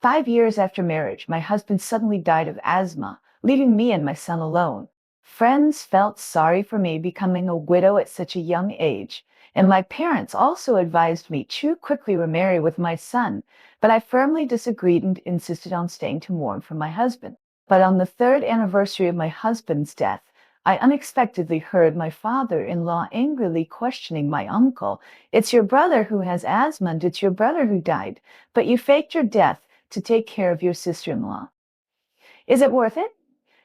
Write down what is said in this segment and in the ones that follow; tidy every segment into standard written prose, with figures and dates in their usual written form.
5 years after marriage, my husband suddenly died of asthma, leaving me and my son alone. Friends felt sorry for me becoming a widow at such a young age, and my parents also advised me to quickly remarry with my son, but I firmly disagreed and insisted on staying to mourn for my husband. But on the third anniversary of my husband's death, I unexpectedly heard my father-in-law angrily questioning my uncle. "It's your brother who has asthma and it's your brother who died, but you faked your death to take care of your sister-in-law. Is it worth it?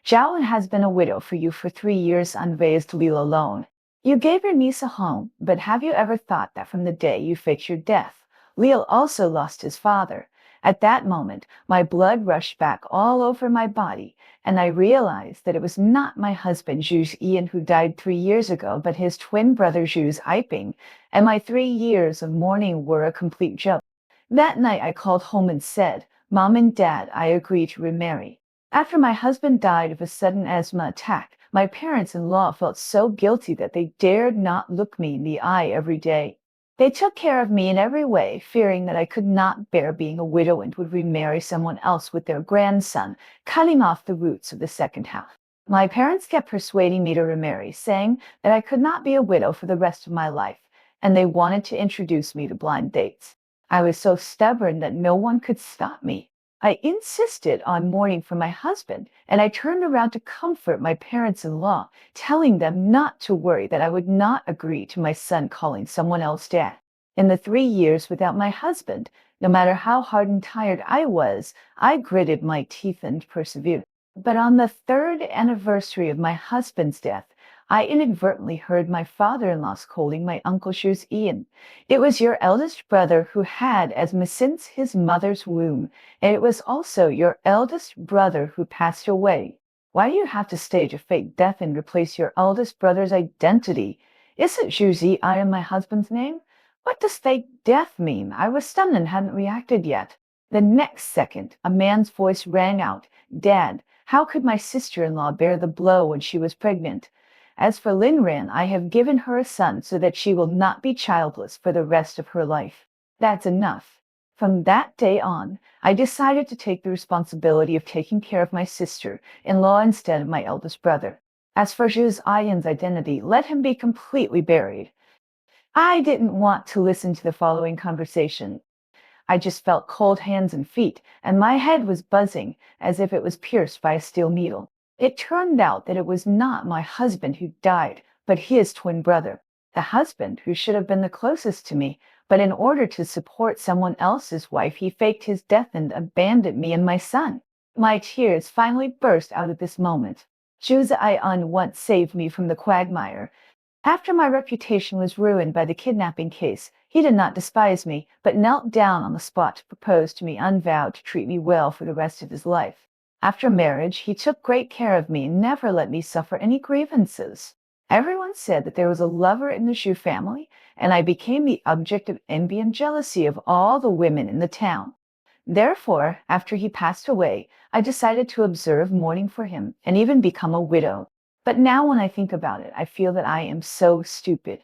Zhao has been a widow for you for 3 years and raised Lil alone. You gave your niece a home, but have you ever thought that from the day you faked your death, Lil also lost his father?" At that moment, my blood rushed back all over my body, and I realized that it was not my husband, Zhu Ian, who died 3 years ago, but his twin brother, Zhu Iping, and my 3 years of mourning were a complete joke. That night, I called home and said, "Mom and Dad, I agree to remarry." After my husband died of a sudden asthma attack, my parents-in-law felt so guilty that they dared not look me in the eye every day. They took care of me in every way, fearing that I could not bear being a widow and would remarry someone else with their grandson, cutting off the roots of the second house. My parents kept persuading me to remarry, saying that I could not be a widow for the rest of my life, and they wanted to introduce me to blind dates. I was so stubborn that no one could stop me. I insisted on mourning for my husband, and I turned around to comfort my parents-in-law, telling them not to worry, that I would not agree to my son calling someone else dad. In the 3 years without my husband, no matter how hard and tired I was, I gritted my teeth and persevered. But on the third anniversary of my husband's death, I inadvertently heard my father-in-law scolding my uncle Zhu Ian. "It was your eldest brother who had asthma since his mother's womb, and it was also your eldest brother who passed away. Why do you have to stage a fake death and replace your eldest brother's identity? Isn't Zhu Ian my husband's name? What does fake death mean?" I was stunned and hadn't reacted yet. The next second, a man's voice rang out, "Dad, how could my sister-in-law bear the blow when she was pregnant? As for Linran, I have given her a son so that she will not be childless for the rest of her life. That's enough." From that day on, I decided to take the responsibility of taking care of my sister-in-law instead of my eldest brother. As for Zhu Ian's identity, let him be completely buried. I didn't want to listen to the following conversation. I just felt cold hands and feet, and my head was buzzing as if it was pierced by a steel needle. It turned out that it was not my husband who died, but his twin brother. The husband who should have been the closest to me, but in order to support someone else's wife, he faked his death and abandoned me and my son. My tears finally burst out at this moment. Zhu Ian once saved me from the quagmire. After my reputation was ruined by the kidnapping case, he did not despise me, but knelt down on the spot to propose to me and vowed to treat me well for the rest of his life. After marriage, he took great care of me and never let me suffer any grievances. Everyone said that there was a lover in the Zhu family, and I became the object of envy and jealousy of all the women in the town. Therefore, after he passed away, I decided to observe mourning for him and even become a widow. But now when I think about it, I feel that I am so stupid.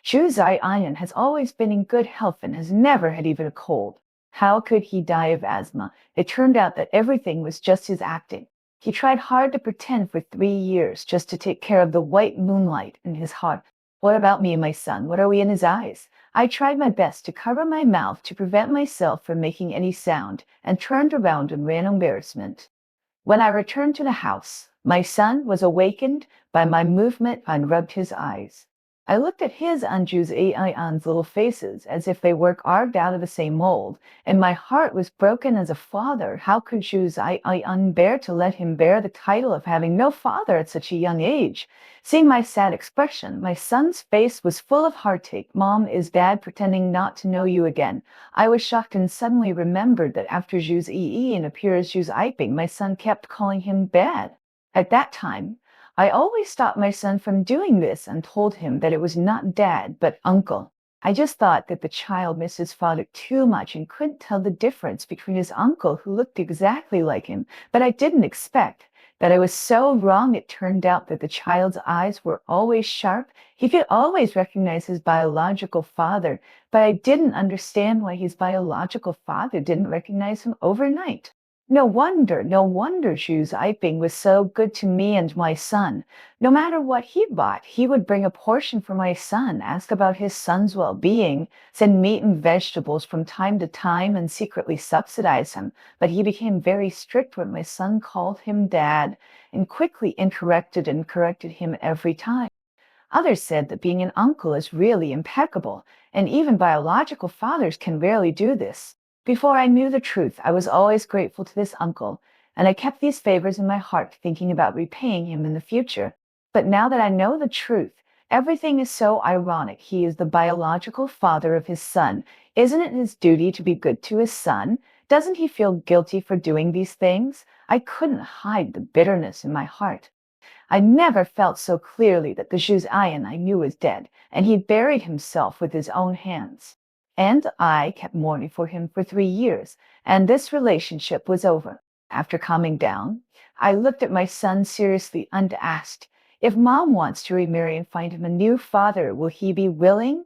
Zhu Ian has always been in good health and has never had even a cold. How could he die of asthma? It turned out that everything was just his acting. He tried hard to pretend for 3 years just to take care of the white moonlight in his heart. What about me and my son? What are we in his eyes? I tried my best to cover my mouth to prevent myself from making any sound, and turned around in random embarrassment. When I returned to the house, my son was awakened by my movement and rubbed his eyes. I looked at his and Zhu Ian's little faces as if they were carved out of the same mold, and my heart was broken as a father. How could Zhu Ian bear to let him bear the title of having no father at such a young age? Seeing my sad expression, my son's face was full of heartache. "Mom, is Dad pretending not to know you again?" I was shocked and suddenly remembered that after Zhu Ian appeared as Zhu Iping, my son kept calling him Dad. At that time, I always stopped my son from doing this and told him that it was not Dad, but Uncle. I just thought that the child missed his father too much and couldn't tell the difference between his uncle, who looked exactly like him, but I didn't expect But I was so wrong. It turned out that the child's eyes were always sharp. He could always recognize his biological father, but I didn't understand why his biological father didn't recognize him overnight. No wonder Xu Zhaiping was so good to me and my son. No matter what he bought, he would bring a portion for my son, ask about his son's well-being, send meat and vegetables from time to time, and secretly subsidize him. But he became very strict when my son called him dad, and quickly corrected him every time. Others said that being an uncle is really impeccable, and even biological fathers can rarely do this. Before I knew the truth, I was always grateful to this uncle, and I kept these favors in my heart, thinking about repaying him in the future. But now that I know the truth, everything is so ironic. He is the biological father of his son. Isn't it his duty to be good to his son? Doesn't he feel guilty for doing these things? I couldn't hide the bitterness in my heart. I never felt so clearly that the Zhuzayan I knew was dead, and he'd buried himself with his own hands. And I kept mourning for him for 3 years, and this relationship was over. After calming down, I looked at my son seriously and asked, if Mom wants to remarry and find him a new father, will he be willing?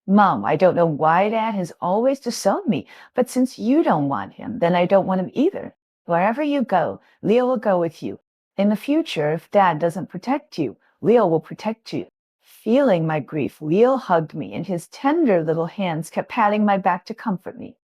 Mom, I don't know why Dad has always disowned me, but since you don't want him, then I don't want him either. Wherever you go, Leo will go with you. In the future, if Dad doesn't protect you, Leo will protect you. Feeling my grief, Leo hugged me, and his tender little hands kept patting my back to comfort me.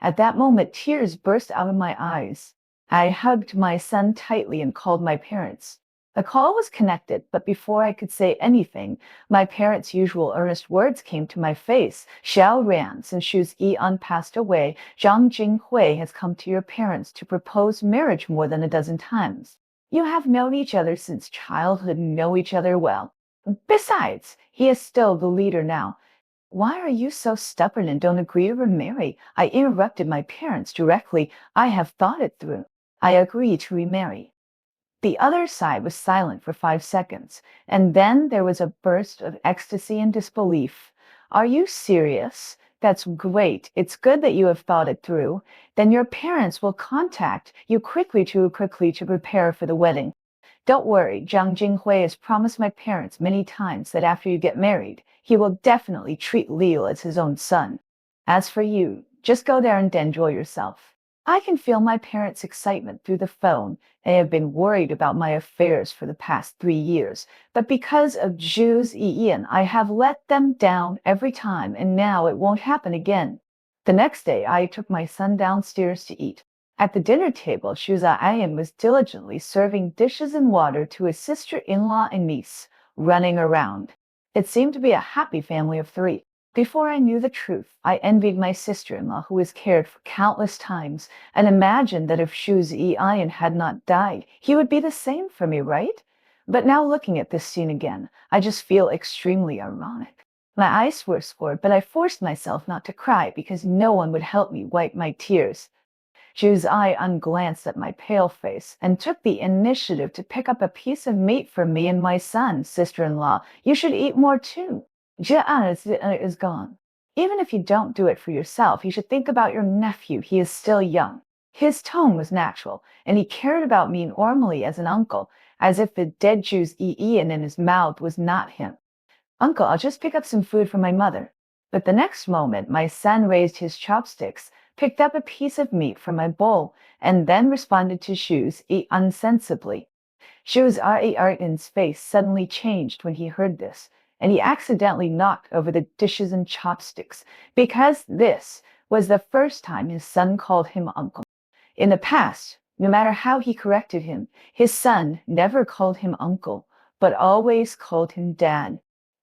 At that moment, tears burst out of my eyes. I hugged my son tightly and called my parents. The call was connected, but before I could say anything, my parents' usual earnest words came to my face. Xiao Ran, since Xu Yi'an passed away, Zhang Jinghui has come to your parents to propose marriage more than a dozen times. You have known each other since childhood and know each other well. Besides, he is still the leader now. Why are you so stubborn and don't agree to remarry? I interrupted my parents directly. I have thought it through. I agree to remarry. The other side was silent for 5 seconds, and then there was a burst of ecstasy and disbelief. Are you serious? That's great. It's good that you have thought it through. Then your parents will contact you quickly to prepare for the wedding. Don't worry, Zhang Jinghui has promised my parents many times that after you get married, he will definitely treat Leo as his own son. As for you, just go there and enjoy yourself. I can feel my parents' excitement through the phone. They have been worried about my affairs for the past 3 years, but because of Zhu Ziyan, I have let them down every time, and now it won't happen again. The next day, I took my son downstairs to eat. At the dinner table, Xu Zhayan was diligently serving dishes and water to his sister-in-law and niece, running around. It seemed to be a happy family of three. Before I knew the truth, I envied my sister-in-law, who was cared for countless times, and imagined that if Xu Ziyan had not died, he would be the same for me, right? But now looking at this scene again, I just feel extremely ironic. My eyes were scored, but I forced myself not to cry because no one would help me wipe my tears. Zhu's eye unglanced at my pale face and took the initiative to pick up a piece of meat for me and my son. Sister-in-law, you should eat more too. Jian is gone. Even if you don't do it for yourself, you should think about your nephew. He is still young. His tone was natural, and he cared about me normally as an uncle, as if the dead Zhu's Ian in his mouth was not him. Uncle, I'll just pick up some food for my mother. But the next moment, my son raised his chopsticks, picked up a piece of meat from my bowl, and then responded to Zhu's unsensibly. Zhu's Artin's face suddenly changed when he heard this, and he accidentally knocked over the dishes and chopsticks, because this was the first time his son called him uncle. In the past, no matter how he corrected him, his son never called him uncle, but always called him dad.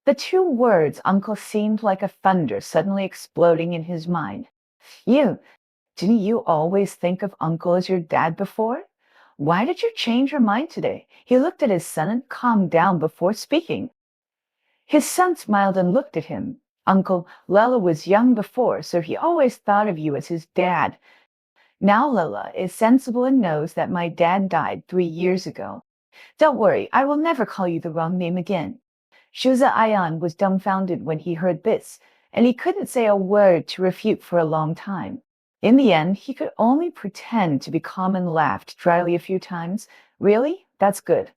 The two words uncle seemed like a thunder suddenly exploding in his mind. Phew, didn't you always think of uncle as your dad before? Why did you change your mind today? He looked at his son and calmed down before speaking. His son smiled and looked at him. Uncle, Lela was young before, so he always thought of you as his dad. Now Lela is sensible and knows that my dad died 3 years ago. Don't worry, I will never call you the wrong name again. Xu Zhayan was dumbfounded when he heard this, and he couldn't say a word to refute for a long time. In the end, he could only pretend to be calm and laughed dryly a few times. Really? That's good.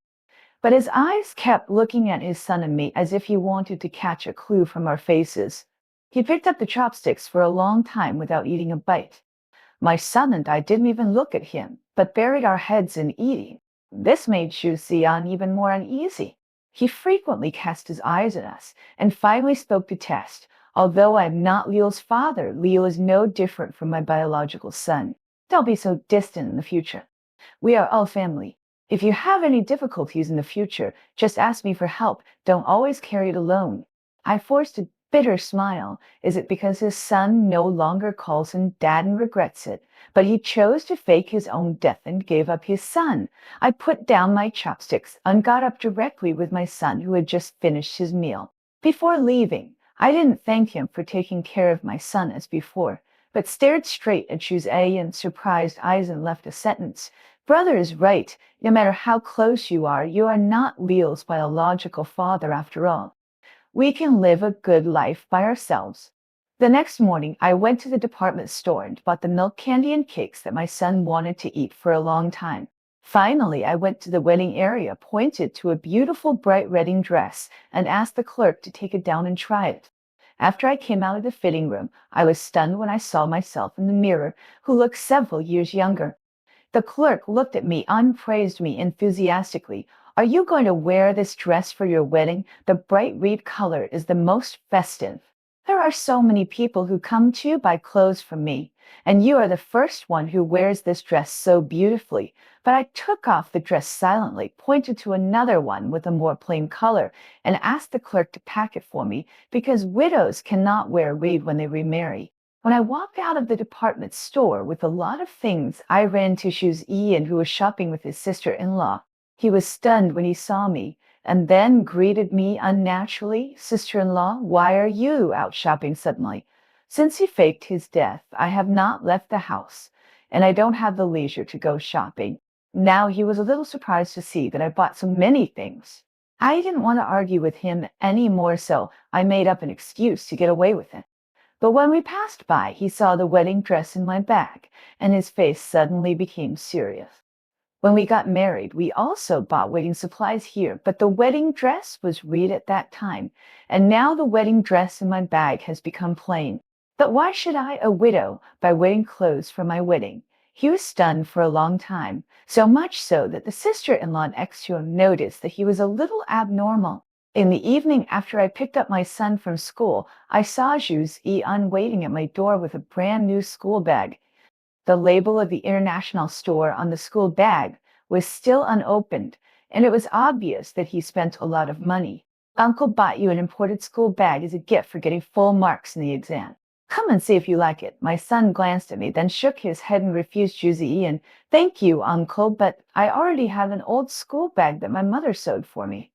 But his eyes kept looking at his son and me as if he wanted to catch a clue from our faces. He picked up the chopsticks for a long time without eating a bite. My son and I didn't even look at him, but buried our heads in eating. This made Xu Xian even more uneasy. He frequently cast his eyes at us and finally spoke to Test. Although I'm not Leo's father, Leo is no different from my biological son. Don't be so distant in the future. We are all family. If you have any difficulties in the future, just ask me for help. Don't always carry it alone. I forced a bitter smile. Is it because his son no longer calls him dad and regrets it? But he chose to fake his own death and gave up his son. I put down my chopsticks and got up directly with my son, who had just finished his meal. Before leaving, I didn't thank him for taking care of my son as before, but stared straight at Xu's surprised eyes and left a sentence. Brother is right. No matter how close you are not Leo's biological father after all. We can live a good life by ourselves. The next morning, I went to the department store and bought the milk candy and cakes that my son wanted to eat for a long time. Finally, I went to the wedding area, pointed to a beautiful bright wedding dress, and asked the clerk to take it down and try it. After I came out of the fitting room, I was stunned when I saw myself in the mirror, who looked several years younger. The clerk looked at me and praised me enthusiastically. Are you going to wear this dress for your wedding? The bright red color is the most festive. There are so many people who come to buy clothes from me, and you are the first one who wears this dress so beautifully. But I took off the dress silently, pointed to another one with a more plain color, and asked the clerk to pack it for me, because widows cannot wear red when they remarry. When I walked out of the department store with a lot of things, I ran to Xu's Ian, who was shopping with his sister-in-law. He was stunned when he saw me, and then greeted me unnaturally. Sister-in-law, why are you out shopping suddenly? Since he faked his death, I have not left the house, and I don't have the leisure to go shopping. Now he was a little surprised to see that I bought so many things. I didn't want to argue with him any more, so I made up an excuse to get away with it. But when we passed by, he saw the wedding dress in my bag, and his face suddenly became serious. When we got married, we also bought wedding supplies here, but the wedding dress was red at that time, and now the wedding dress in my bag has become plain. But why should I, a widow, buy wedding clothes for my wedding? He was stunned for a long time, so much so that the sister-in-law next to him noticed that he was a little abnormal. In the evening, after I picked up my son from school, I saw Xu's Ian waiting at my door with a brand new school bag. The label of the international store on the school bag was still unopened, and it was obvious that he spent a lot of money. Uncle bought you an imported school bag as a gift for getting full marks in the exam. Come and see if you like it. My son glanced at me, then shook his head and refused Ian. Thank you, Uncle, but I already have an old school bag that my mother sewed for me.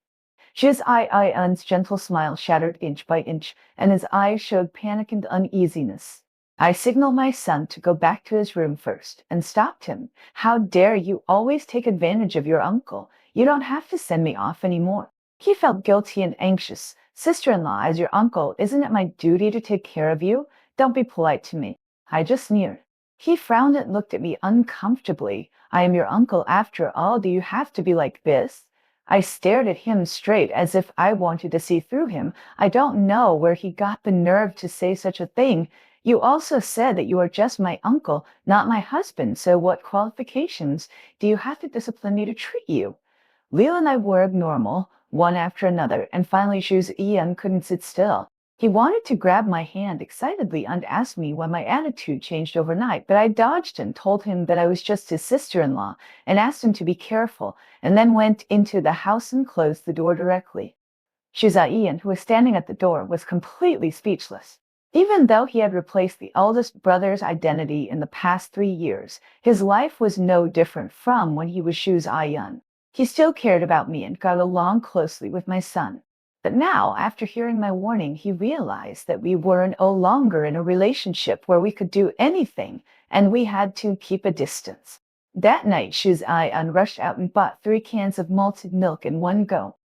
Ian's gentle smile shattered inch by inch, and his eyes showed panic and uneasiness. I signaled my son to go back to his room first and stopped him. How dare you always take advantage of your uncle? You don't have to send me off anymore. He felt guilty and anxious. Sister-in-law, as your uncle, isn't it my duty to take care of you? Don't be polite to me. I just sneered. He frowned and looked at me uncomfortably. I am your uncle after all. Do you have to be like this? I stared at him straight as if I wanted to see through him. I don't know where he got the nerve to say such a thing. You also said that you are just my uncle, not my husband, so what qualifications do you have to discipline me to treat you? Leo and I were abnormal, one after another, and finally Xu's Ian couldn't sit still. He wanted to grab my hand excitedly and ask me why my attitude changed overnight, but I dodged and told him that I was just his sister-in-law and asked him to be careful, and then went into the house and closed the door directly. Ian, who was standing at the door, was completely speechless. Even though he had replaced the eldest brother's identity in the past 3 years, his life was no different from when he was Ian. He still cared about me and got along closely with my son. But now, after hearing my warning, he realized that we were no longer in a relationship where we could do anything, and we had to keep a distance. That night, Ian rushed out and bought 3 cans of malted milk in one go.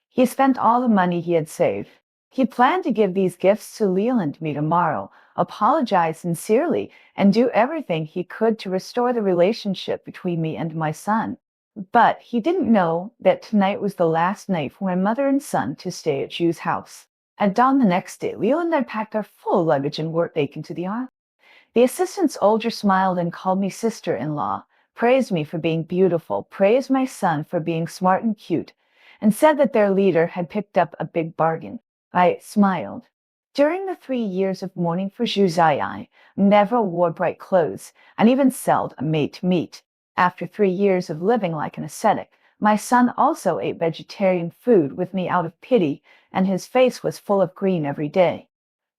He spent all the money he had saved. He planned to give these gifts to Leo and me tomorrow, apologize sincerely, and do everything he could to restore the relationship between me and my son. But he didn't know that tonight was the last night for my mother and son to stay at Ju's house. At dawn the next day, Leo and I packed our full luggage and were taken to the island. The assistant soldier smiled and called me sister-in-law, praised me for being beautiful, praised my son for being smart and cute, and said that their leader had picked up a big bargain. I smiled. During the 3 years of mourning for Zhu Zai, never wore bright clothes and even seldom ate meat. After 3 years of living like an ascetic, my son also ate vegetarian food with me out of pity, and his face was full of green every day.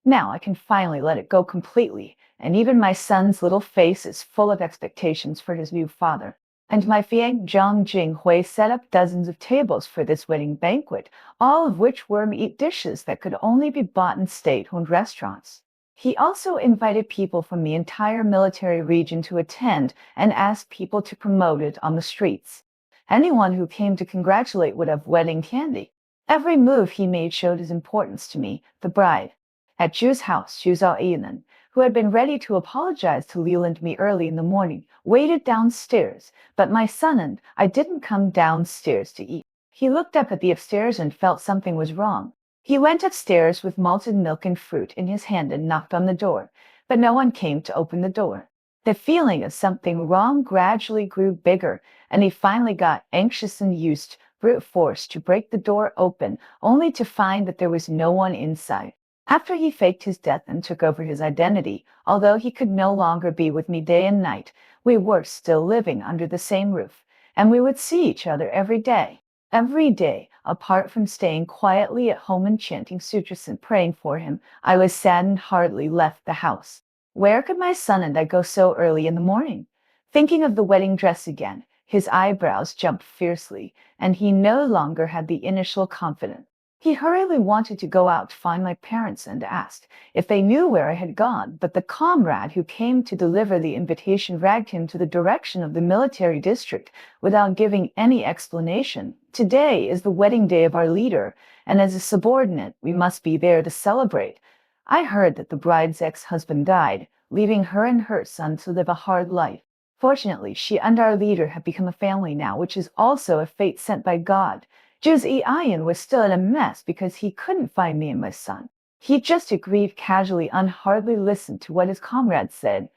Now I can finally let it go completely, and even my son's little face is full of expectations for his new father. And my fiancé Zhang Jinghui set up dozens of tables for this wedding banquet, all of which were meat dishes that could only be bought in state-owned restaurants. He also invited people from the entire military region to attend and asked people to promote it on the streets. Anyone who came to congratulate would have wedding candy. Every move he made showed his importance to me, the bride. At Zhu's house, Zhu Zhaoyinan, who had been ready to apologize to Liu and me early in the morning, waited downstairs, but my son and I didn't come downstairs to eat. He looked up at the upstairs and felt something was wrong. He went upstairs with malted milk and fruit in his hand and knocked on the door, but no one came to open the door. The feeling of something wrong gradually grew bigger, and he finally got anxious and used brute force to break the door open, only to find that there was no one inside. After he faked his death and took over his identity, although he could no longer be with me day and night, we were still living under the same roof, and we would see each other every day. Every day, apart from staying quietly at home and chanting sutras and praying for him, I was sad and hardly left the house. Where could my son and I go so early in the morning? Thinking of the wedding dress again, his eyebrows jumped fiercely, and he no longer had the initial confidence. He hurriedly wanted to go out to find my parents and asked if they knew where I had gone, but the comrade who came to deliver the invitation dragged him to the direction of the military district without giving any explanation. Today is the wedding day of our leader, and as a subordinate, we must be there to celebrate. I heard that the bride's ex-husband died, leaving her and her son to live a hard life. Fortunately, she and our leader have become a family now, which is also a fate sent by God. Zhu's Ian was still in a mess because he couldn't find me and my son. He just agreed casually and hardly listened to what his comrades said.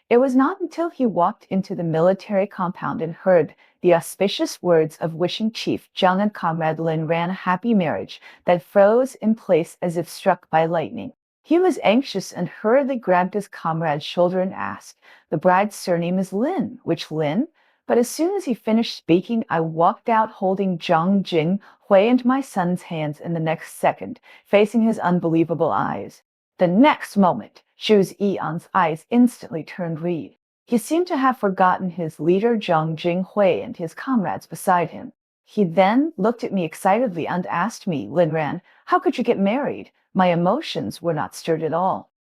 It was not until he walked into the military compound and heard the auspicious words of wishing Chief Zhang and Comrade Lin ran a happy marriage that froze in place as if struck by lightning. He was anxious and hurriedly grabbed his comrade's shoulder and asked, "The bride's surname is Lin. Which Lin?" But as soon as he finished speaking, I walked out holding Zhang Jinghui into my son's hands in the next second, facing his unbelievable eyes. The next moment, Zhu Yian's eyes instantly turned red. He seemed to have forgotten his leader Zhang Jinghui and his comrades beside him. He then looked at me excitedly and asked me, "Linran, how could you get married?" My emotions were not stirred at all.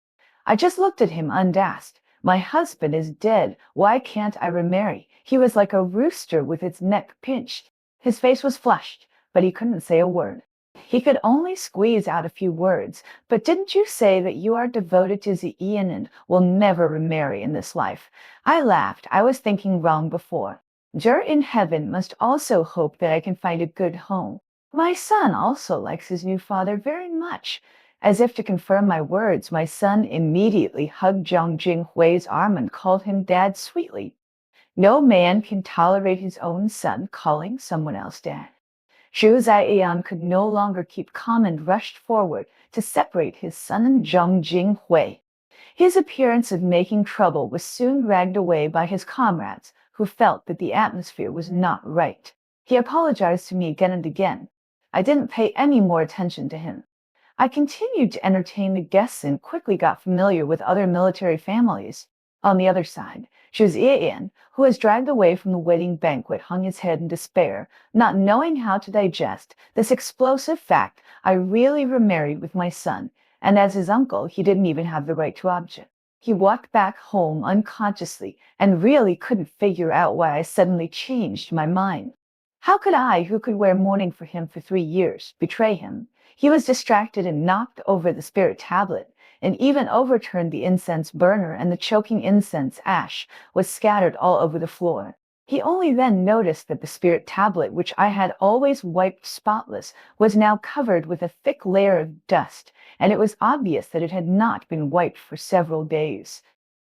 I just looked at him and asked, "My husband is dead. Why can't I remarry?" He was like a rooster with its neck pinched. His face was flushed, but he couldn't say a word. He could only squeeze out a few words. "But didn't you say that you are devoted to Ziyan and will never remarry in this life?" I laughed. I was thinking wrong before. Jur in heaven must also hope that I can find a good home. My son also likes his new father very much. As if to confirm my words, my son immediately hugged Zhang Jinghui's arm and called him Dad sweetly. No man can tolerate his own son calling someone else dad. Zhu Ziyan could no longer keep calm and rushed forward to separate his son and Zhang Jinghui. His appearance of making trouble was soon dragged away by his comrades, who felt that the atmosphere was not right. He apologized to me again and again. I didn't pay any more attention to him. I continued to entertain the guests and quickly got familiar with other military families. On the other side, Zhu Ziyan, who was dragged away from the wedding banquet, hung his head in despair, not knowing how to digest this explosive fact. I really remarried with my son, and as his uncle, he didn't even have the right to object. He walked back home unconsciously and really couldn't figure out why I suddenly changed my mind. How could I, who could wear mourning for him for 3 years, betray him? He was distracted and knocked over the spirit tablet, and even overturned the incense burner, and the choking incense ash was scattered all over the floor. He only then noticed that the spirit tablet, which I had always wiped spotless, was now covered with a thick layer of dust, and it was obvious that it had not been wiped for several days.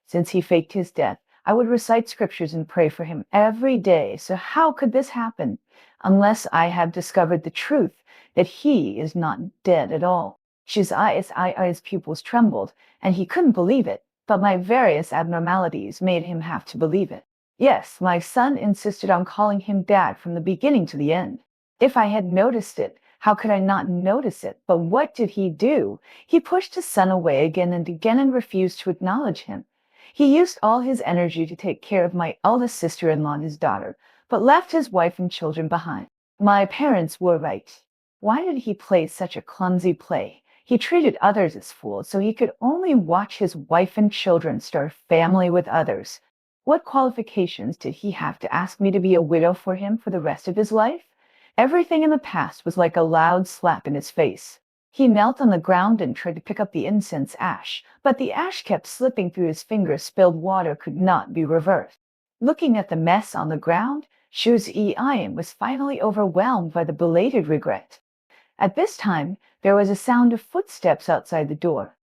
Since he faked his death, I would recite scriptures and pray for him every day. So how could this happen? Unless I have discovered the truth that he is not dead at all. His pupils trembled, and he couldn't believe it, but my various abnormalities made him have to believe it. Yes, my son insisted on calling him Dad from the beginning to the end. If I had noticed it, how could I not notice it? But what did he do? He pushed his son away again and refused to acknowledge him. He used all his energy to take care of my eldest sister-in-law and his daughter, but left his wife and children behind. My parents were right. Why did he play such a clumsy play? He treated others as fools, so he could only watch his wife and children start a family with others. What qualifications did he have to ask me to be a widow for him for the rest of his life? Everything in the past was like a loud slap in his face. He knelt on the ground and tried to pick up the incense ash, but the ash kept slipping through his fingers. Spilled water could not be reversed. Looking at the mess on the ground, Shuzi-Ian was finally overwhelmed by the belated regret. At this time, there was a sound of footsteps outside the door.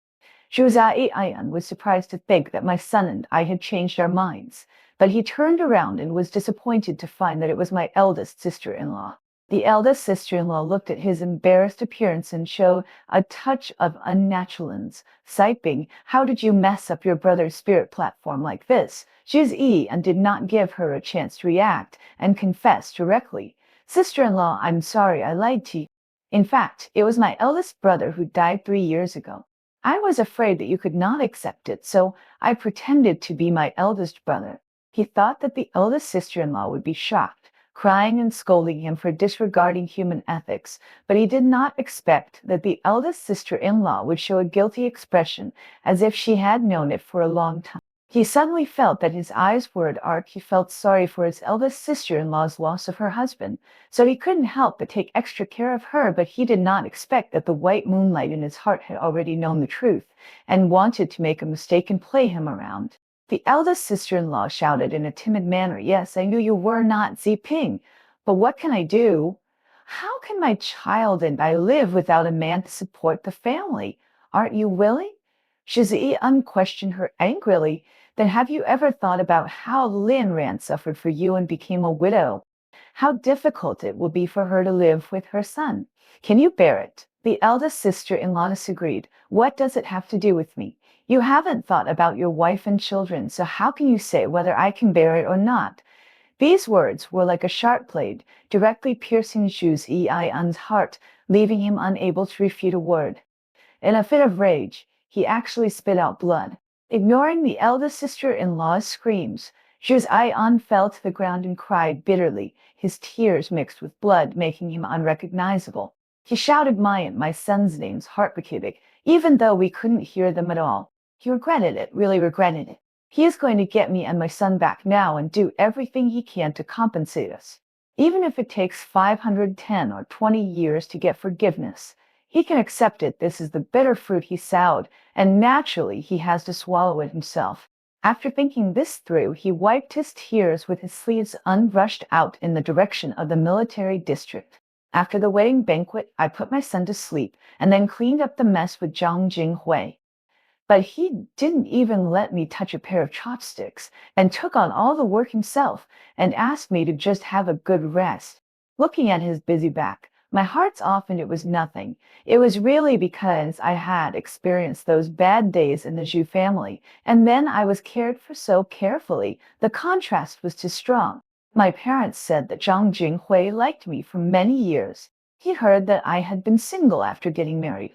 Shuzi-Ian was surprised to think that my son and I had changed our minds, but he turned around and was disappointed to find that it was my eldest sister-in-law. The eldest sister-in-law looked at his embarrassed appearance and showed a touch of unnaturalness, siping, "How did you mess up your brother's spirit platform like this?" Shuzi-Ian did not give her a chance to react and confessed directly. "Sister-in-law, I'm sorry I lied to you. In fact, it was my eldest brother who died 3 years ago. I was afraid that you could not accept it, so I pretended to be my eldest brother." He thought that the eldest sister-in-law would be shocked, crying and scolding him for disregarding human ethics, but he did not expect that the eldest sister-in-law would show a guilty expression as if she had known it for a long time. He suddenly felt that his eyes were at arc. He felt sorry for his eldest sister-in-law's loss of her husband, so he couldn't help but take extra care of her, but he did not expect that the white moonlight in his heart had already known the truth and wanted to make a mistake and play him around. The eldest sister-in-law shouted in a timid manner, "Yes, I knew you were not Ziping, but what can I do? How can my child and I live without a man to support the family? Aren't you willing?" Shizi questioned her angrily. "Then have you ever thought about how Lin Ran suffered for you and became a widow? How difficult it will be for her to live with her son. Can you bear it?" The eldest sister-in-law disagreed. "What does it have to do with me? You haven't thought about your wife and children, so how can you say whether I can bear it or not?" These words were like a sharp blade, directly piercing Shuzi-Ian's heart, leaving him unable to refute a word. In a fit of rage, he actually spit out blood. Ignoring the eldest sister-in-law's screams, Shuzi-Ian fell to the ground and cried bitterly, his tears mixed with blood, making him unrecognizable. He shouted my son's names, heartbreaking, even though we couldn't hear them at all. He regretted it, really regretted it. He is going to get me and my son back now and do everything he can to compensate us. Even if it takes 510 or 20 years to get forgiveness, he can accept it. This is the bitter fruit he sowed, and naturally he has to swallow it himself. After thinking this through, he wiped his tears with his sleeves unbrushed out in the direction of the military district. After the wedding banquet, I put my son to sleep and then cleaned up the mess with Zhang Jinghui. But he didn't even let me touch a pair of chopsticks and took on all the work himself and asked me to just have a good rest. Looking at his busy back, my heart's off and it was nothing. It was really because I had experienced those bad days in the Zhu family, and then I was cared for so carefully. The contrast was too strong. My parents said that Zhang Jinghui liked me for many years. He heard that I had been single after getting married.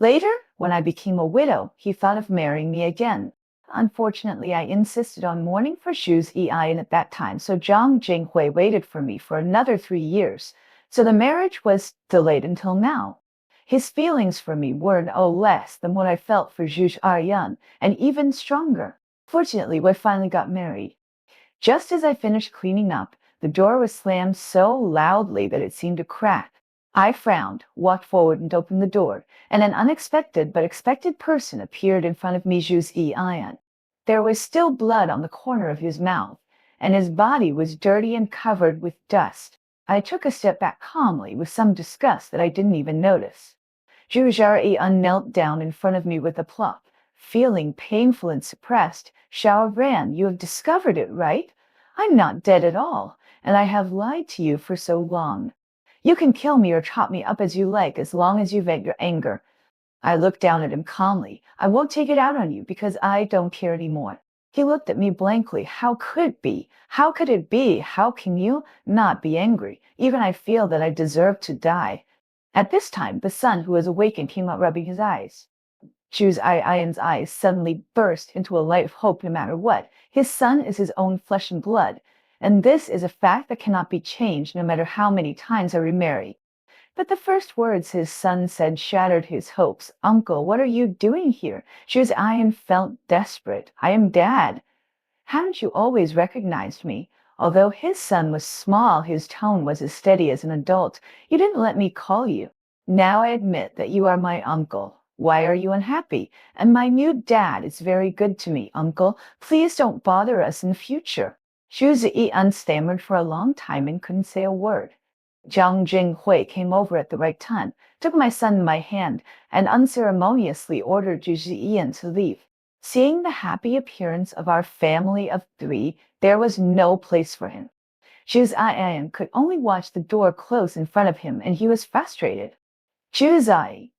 Later, when I became a widow, he thought of marrying me again. Unfortunately, I insisted on mourning for Shuzi-Ian at that time, so Zhang Jinghui waited for me for another 3 years. So the marriage was delayed until now. His feelings for me were no less than what I felt for Shuzi-Ian, and even stronger. Fortunately, we finally got married. Just as I finished cleaning up, the door was slammed so loudly that it seemed to crack. I frowned, walked forward and opened the door, and an unexpected but expected person appeared in front of me, Shuzi-Ian. There was still blood on the corner of his mouth, and his body was dirty and covered with dust. I took a step back calmly with some disgust that I didn't even notice. Zhu Zhari knelt down in front of me with a plump. Feeling painful and suppressed, Xiao ran. You have discovered it, right? I'm not dead at all, and I have lied to you for so long. You can kill me or chop me up as you like, as long as you vent your anger. I looked down at him calmly. I won't take it out on you because I don't care anymore. He looked at me blankly. How could it be? How could it be? How can you not be angry? Even I feel that I deserve to die. At this time, the son who was awakened came out rubbing his eyes. Ian's eyes suddenly burst into a light of hope no matter what. His son is his own flesh and blood, and this is a fact that cannot be changed no matter how many times I remarry. But the first words his son said shattered his hopes. Uncle, what are you doing here? Ian felt desperate. I am Dad. Hadn't you always recognized me? Although his son was small, his tone was as steady as an adult. You didn't let me call you. Now I admit that you are my uncle. Why are you unhappy? And my new dad is very good to me, uncle. Please don't bother us in future. Xu Ziyi stammered for a long time and couldn't say a word. Jiang Jinghui came over at the right time, took my son in my hand, and unceremoniously ordered Zhu Ziyi to leave. Seeing the happy appearance of our family of three, there was no place for him. Zhu Ziyi could only watch the door close in front of him, and he was frustrated. Zhu Ziyi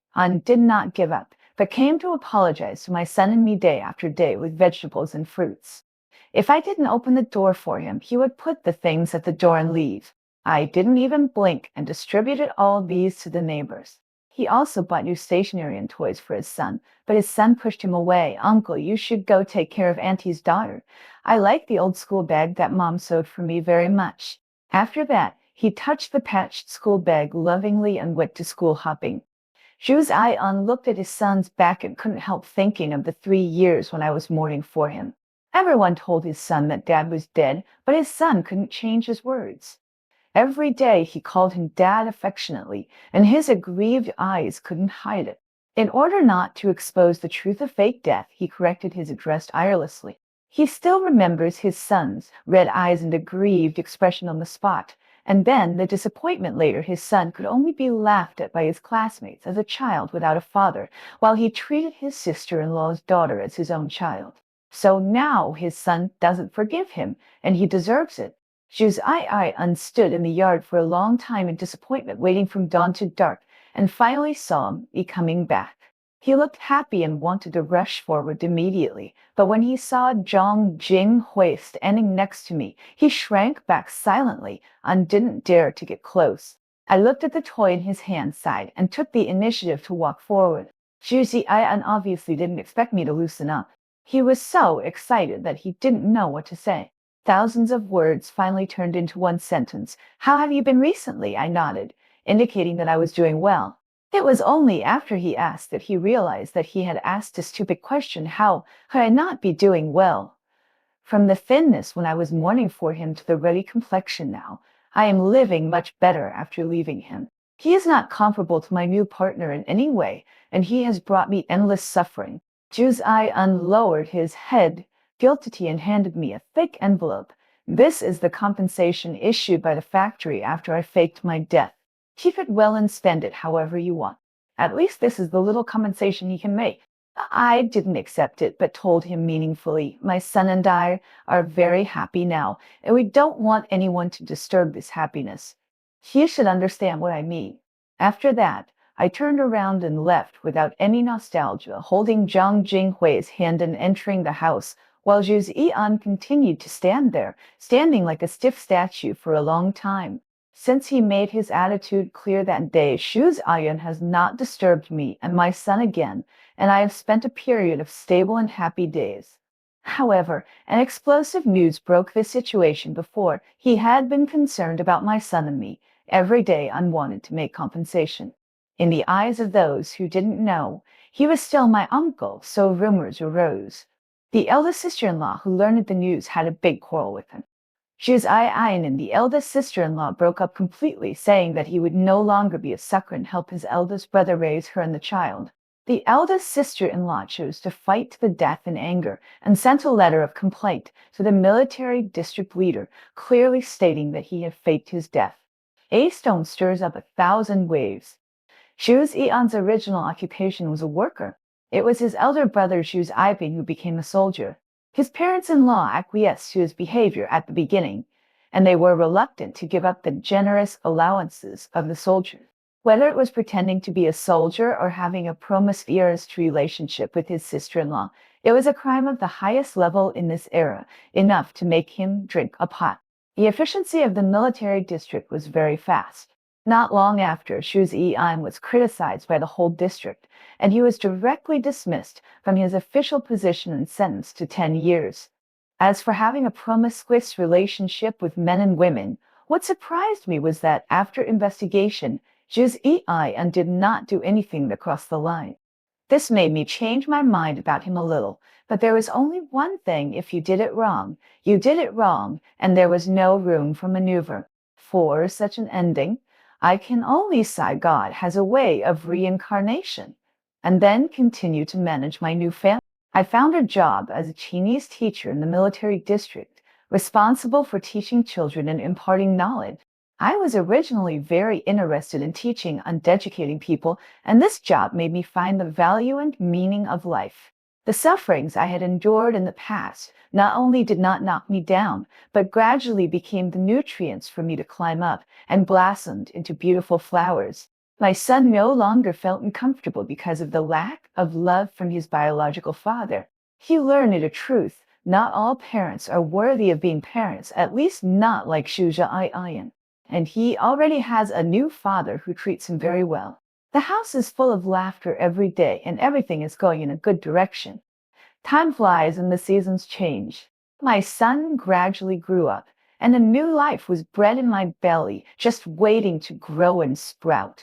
did not give up, but came to apologize to my son and me day after day with vegetables and fruits. If I didn't open the door for him, he would put the things at the door and leave. I didn't even blink and distributed all these to the neighbors. He also bought new stationery and toys for his son, but his son pushed him away. Uncle, you should go take care of Auntie's daughter. I like the old school bag that Mom sewed for me very much. After that, he touched the patched school bag lovingly and went to school hopping. Zhu Ziyi looked at his son's back and couldn't help thinking of the 3 years when I was mourning for him. Everyone told his son that Dad was dead, but his son couldn't change his words. Every day he called him Dad affectionately, and his aggrieved eyes couldn't hide it. In order not to expose the truth of fake death, he corrected his address tirelessly. He still remembers his son's red eyes and aggrieved expression on the spot, and then the disappointment later his son could only be laughed at by his classmates as a child without a father, while he treated his sister-in-law's daughter as his own child. So now his son doesn't forgive him, and he deserves it. Zhu Ziyi stood in the yard for a long time in disappointment, waiting from dawn to dark, and finally saw me coming back. He looked happy and wanted to rush forward immediately, but when he saw Jiang Jinghui standing next to me, he shrank back silently and didn't dare to get close. I looked at the toy in his hand side and took the initiative to walk forward. Zhu Ziyi obviously didn't expect me to loosen up. He was so excited that he didn't know what to say. Thousands of words finally turned into one sentence. How have you been recently? I nodded, indicating that I was doing well. It was only after he asked that he realized that he had asked a stupid question. How could I not be doing well? From the thinness when I was mourning for him to the ruddy complexion now, I am living much better after leaving him. He is not comparable to my new partner in any way, and he has brought me endless suffering. Zhu Ziyi lowered his head guiltily and handed me a thick envelope. This is the compensation issued by the factory after I faked my death. Keep it well and spend it however you want. At least this is the little compensation he can make. I didn't accept it, but told him meaningfully, my son and I are very happy now, and we don't want anyone to disturb this happiness. He should understand what I mean. After that, I turned around and left without any nostalgia, holding Jiang Jinghui's hand and entering the house, while Zhu Ziyi continued to stand there, standing like a stiff statue for a long time. Since he made his attitude clear that day, Zhu Ziyi has not disturbed me and my son again, and I have spent a period of stable and happy days. However, an explosive news broke this situation before. He had been concerned about my son and me. Every day I wanted to make compensation. In the eyes of those who didn't know, he was still my uncle, so rumors arose. The eldest sister-in-law who learned the news had a big quarrel with him. Zhu Ziyi and the eldest sister-in-law broke up completely, saying that he would no longer be a sucker and help his eldest brother raise her and the child. The eldest sister-in-law chose to fight to the death in anger and sent a letter of complaint to the military district leader, clearly stating that he had faked his death. A stone stirs up 1,000 waves. Xu Zi'an's original occupation was a worker. It was his elder brother Xu Zibing who became a soldier. His parents-in-law acquiesced to his behavior at the beginning, and they were reluctant to give up the generous allowances of the soldier. Whether it was pretending to be a soldier or having a promiscuous relationship with his sister-in-law, it was a crime of the highest level in this era, enough to make him drink a pot. The efficiency of the military district was very fast. Not long after, Xu Zi'an was criticized by the whole district, and he was directly dismissed from his official position and sentenced to 10 years. As for having a promiscuous relationship with men and women, what surprised me was that after investigation, Xu Zi'an did not do anything that crossed the line. This made me change my mind about him a little, but there was only one thing: if you did it wrong, you did it wrong, and there was no room for maneuver. For such an ending, I can only say God has a way of reincarnation, and then continue to manage my new family. I found a job as a Chinese teacher in the military district, responsible for teaching children and imparting knowledge. I was originally very interested in teaching and educating people, and this job made me find the value and meaning of life. The sufferings I had endured in the past not only did not knock me down, but gradually became the nutrients for me to climb up and blossomed into beautiful flowers. My son no longer felt uncomfortable because of the lack of love from his biological father. He learned a truth: not all parents are worthy of being parents, at least not like Xu Zi'an. And he already has a new father who treats him very well. The house is full of laughter every day, and everything is going in a good direction. Time flies and the seasons change. My son gradually grew up, and a new life was bred in my belly, just waiting to grow and sprout.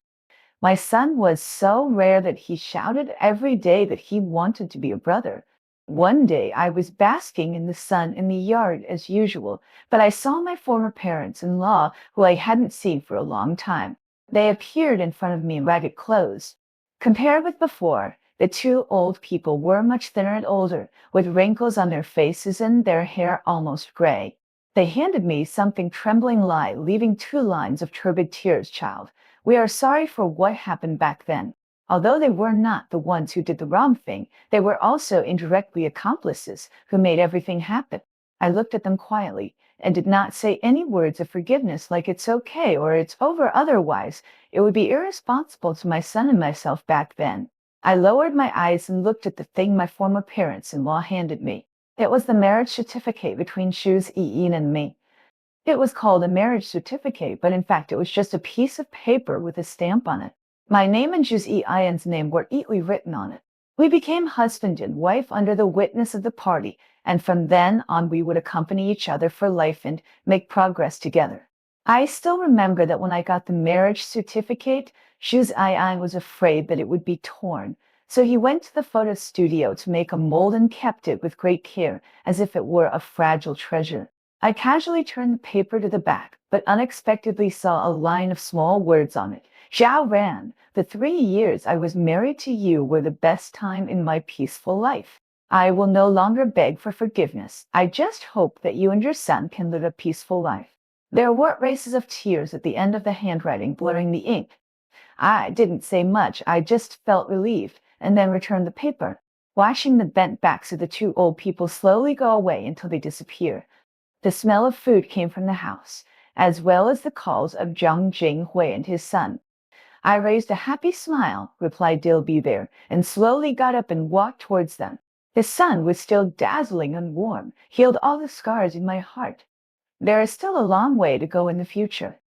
My son was so rare that he shouted every day that he wanted to be a brother. One day I was basking in the sun in the yard as usual, but I saw my former parents-in-law, who I hadn't seen for a long time. They appeared in front of me in ragged clothes. Compared with before, the two old people were much thinner and older, with wrinkles on their faces and their hair almost gray. They handed me something, trembling lie, leaving 2 lines of turbid tears. Child, we are sorry for what happened back then. Although they were not the ones who did the wrong thing, they were also indirectly accomplices who made everything happen. I looked at them quietly and did not say any words of forgiveness, like it's okay or it's over. Otherwise, it would be irresponsible to my son and myself back then. I lowered my eyes and looked at the thing my former parents-in-law handed me. It was the marriage certificate between Xu Zi'an and me. It was called a marriage certificate, but in fact it was just a piece of paper with a stamp on it. My name and Xu Zi'an's name were neatly written on it. We became husband and wife under the witness of the party, and from then on we would accompany each other for life and make progress together. I still remember that when I got the marriage certificate, Xu Zi'an was afraid that it would be torn, so he went to the photo studio to make a mold and kept it with great care, as if it were a fragile treasure. I casually turned the paper to the back, but unexpectedly saw a line of small words on it. Zhao Ran, the 3 years I was married to you were the best time in my peaceful life. I will no longer beg for forgiveness. I just hope that you and your son can live a peaceful life. There were traces of tears at the end of the handwriting, blurring the ink. I didn't say much. I just felt relieved, and then returned the paper, watching the bent backs of the 2 old people slowly go away until they disappear. The smell of food came from the house, as well as the calls of Zhang Jinghui and his son. I raised a happy smile, replied Dilby there, and slowly got up and walked towards them. The sun was still dazzling and warm, healed all the scars in my heart. There is still a long way to go in the future.